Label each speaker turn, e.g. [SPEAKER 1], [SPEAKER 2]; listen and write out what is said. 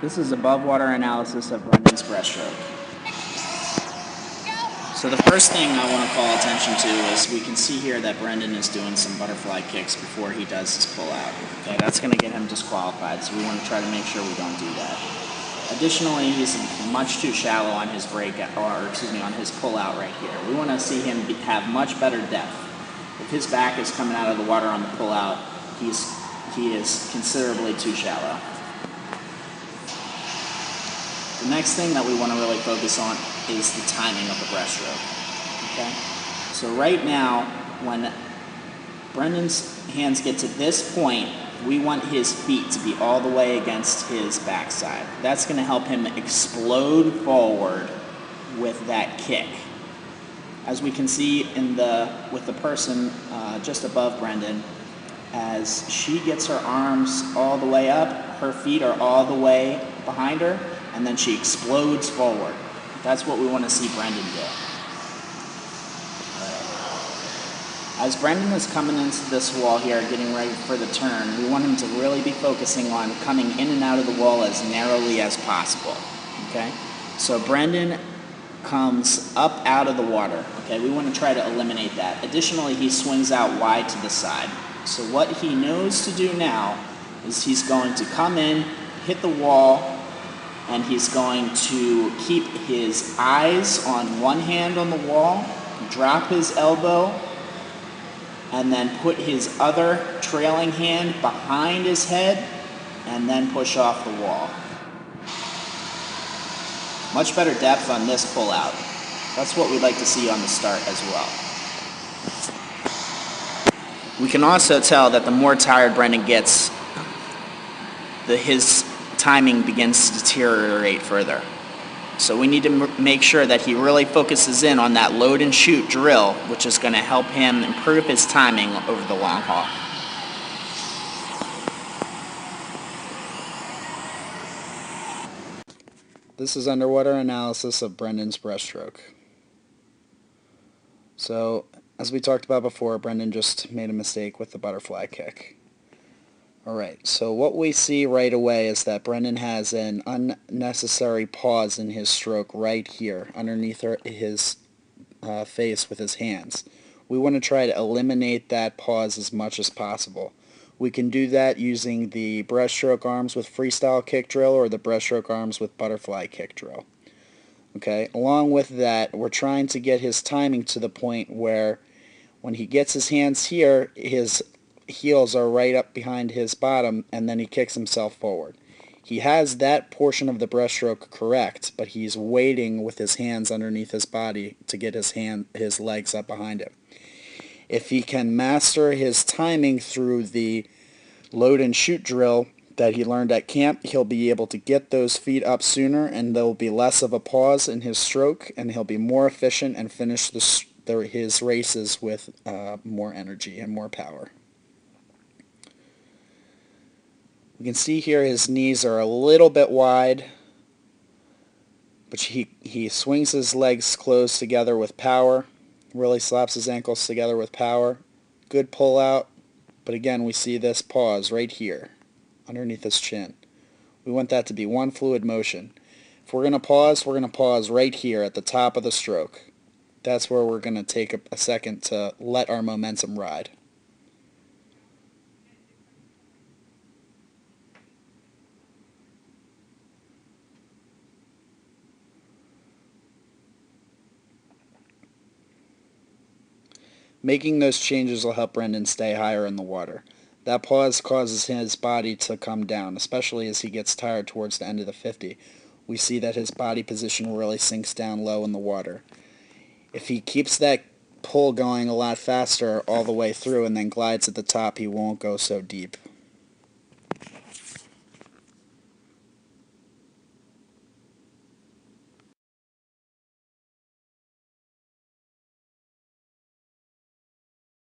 [SPEAKER 1] This is above water analysis of Brendan's breaststroke. So the first thing I want to call attention to is we can see here that Brendan is doing some butterfly kicks before he does his pull out. Okay, that's going to get him disqualified, so we want to try to make sure we don't do that. Additionally, he's much too shallow on his on his pull out right here. We want to see him have much better depth. If his back is coming out of the water on the pull out, he is considerably too shallow. The next thing that we want to really focus on is the timing of the breaststroke. Okay? So right now, when Brendan's hands get to this point, we want his feet to be all the way against his backside. That's going to help him explode forward with that kick. As we can see with the person just above Brendan, as she gets her arms all the way up, her feet are all the way behind her, and then she explodes forward. That's what we want to see Brendan do. As Brendan is coming into this wall here, getting ready for the turn, we want him to really be focusing on coming in and out of the wall as narrowly as possible. Okay? So Brendan comes up out of the water. Okay? We want to try to eliminate that. Additionally, he swings out wide to the side. So what he knows to do now is he's going to come in, hit the wall, and he's going to keep his eyes on one hand on the wall, drop his elbow, and then put his other trailing hand behind his head, and then push off the wall. Much better depth on this pull out. That's what we'd like to see on the start as well. We can also tell that the more tired Brendan gets, his timing begins to deteriorate further. So we need to make sure that he really focuses in on that load and shoot drill, which is going to help him improve his timing over the long haul. This is underwater analysis of Brendan's breaststroke. So, as we talked about before, Brendan just made a mistake with the butterfly kick. Alright, so what we see right away is that Brendan has an unnecessary pause in his stroke right here, underneath his face with his hands. We want to try to eliminate that pause as much as possible. We can do that using the breaststroke arms with freestyle kick drill or the breaststroke arms with butterfly kick drill. Okay, along with that, we're trying to get his timing to the point where when he gets his hands here, his heels are right up behind his bottom, and then he kicks himself forward. He has that portion of the breaststroke correct, but he's waiting with his hands underneath his body to get his legs up behind him. If he can master his timing through the load and shoot drill that he learned at camp, he'll be able to get those feet up sooner, and there will be less of a pause in his stroke, and he'll be more efficient and finish his races with more energy and more power. We can see here his knees are a little bit wide, but he swings his legs closed together with power, really slaps his ankles together with power. Good pull out, but again we see this pause right here, underneath his chin. We want that to be one fluid motion. If we're going to pause right here at the top of the stroke. That's where we're going to take a second to let our momentum ride. Making those changes will help Brendan stay higher in the water. That pause causes his body to come down, especially as he gets tired towards the end of the 50. We see that his body position really sinks down low in the water. If he keeps that pull going a lot faster all the way through and then glides at the top, he won't go so deep.